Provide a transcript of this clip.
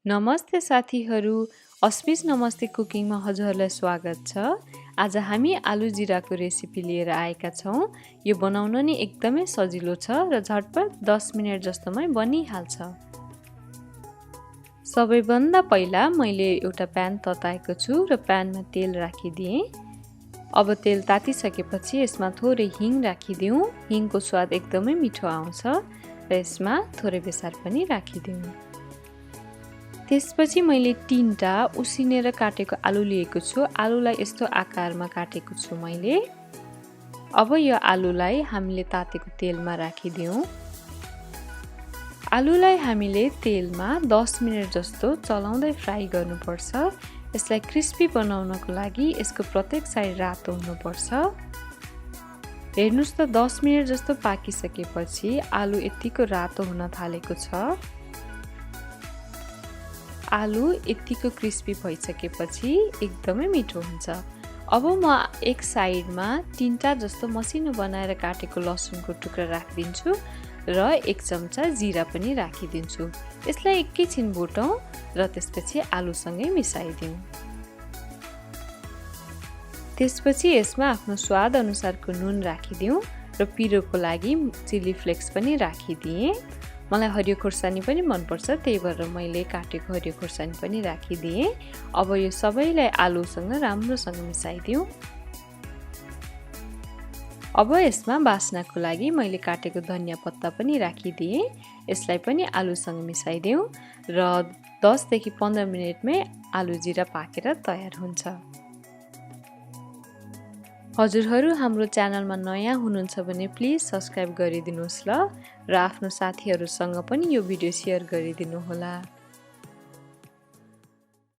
नमस्ते साथीहरू, अस्बिस नमस्ते कुकिङमा हजुरहरूलाई स्वागत छ। आज हामी आलु जिराको रेसिपी लिएर आएका छौँ। यो बनाउन नि एकदमै सजिलो छ र झटपट 10 मिनेट जस्तोमै बनिहाल्छ। सबैभन्दा पहिला मैले एउटा प्यान तताएको छु र प्यानमा तेल राखिदिएँ। अब तेल तातिसकेपछि यसमा थोरै हिङ राखिदिउँ। हिङको स्वाद एकदमै मिठो आउँछ र यसमा थोरै बेसार पनि राखिदिउँ। त्यसपछि मैले 3टा उसिनेर काटेको आलु लिएको छु। आलुलाई यस्तो आकारमा काटेको छु मैले। अब यो आलुलाई हामीले तातेको तेलमा राखिदिउँ। आलुलाई हामीले तेलमा 10 मिनेट जस्तो चलाउँदै फ्राई गर्नुपर्छ। यसलाई क्रिस्पी बनाउनको लागि यसको प्रत्येक साइड रातो हुनुपर्छ। हेर्नुस् त 10 मिनेट जस्तो पाकिसकेपछि आलु यतिको रातो हुन थालेको छ। आलु यतिको क्रिस्पी भइसकेपछि एकदमै मिठो हुन्छ। अब म एक साइडमा 3टा जस्तो मसिनो बनाएर काटेको लसुनको टुक्रा राखिदिन्छु र 1 चम्चा जिरा पनि राखिदिन्छु। यसलाई एकैछिन भुटौँ र त्यसपछि आलुसँगै मिसाइदिउँ। त्यसपछि यसमा आफ्नो स्वाद अनुसारको नुन राखिदिउँ र पिरोको लागि चिल्ली फ्लेक्स पनि राखिदिएँ। मलाई हरियो खोर्सानी पनि मनपर्छ, त्यही भएर मैले काटेको हरियो खोर्सानी पनि राखिदिएँ। अब यो सबैलाई आलुसँग राम्रोसँग मिसाइदिउँ। अब यसमा बास्नाको लागि मैले काटेको धनिया पत्ता पनि राखिदिएँ। यसलाई पनि आलुसँग मिसाइदिउँ र 10 देखि 15 मिनेटमै आलु जिरा पाकेर तयार हुन्छ। हजुरहरू हाम्रो च्यानलमा नयाँ हुनुहुन्छ भने प्लिज सब्स्क्राइब गरिदिनुहोस् ल र आफ्नो साथीहरूसँग पनि यो भिडियो सेयर गरिदिनु होला।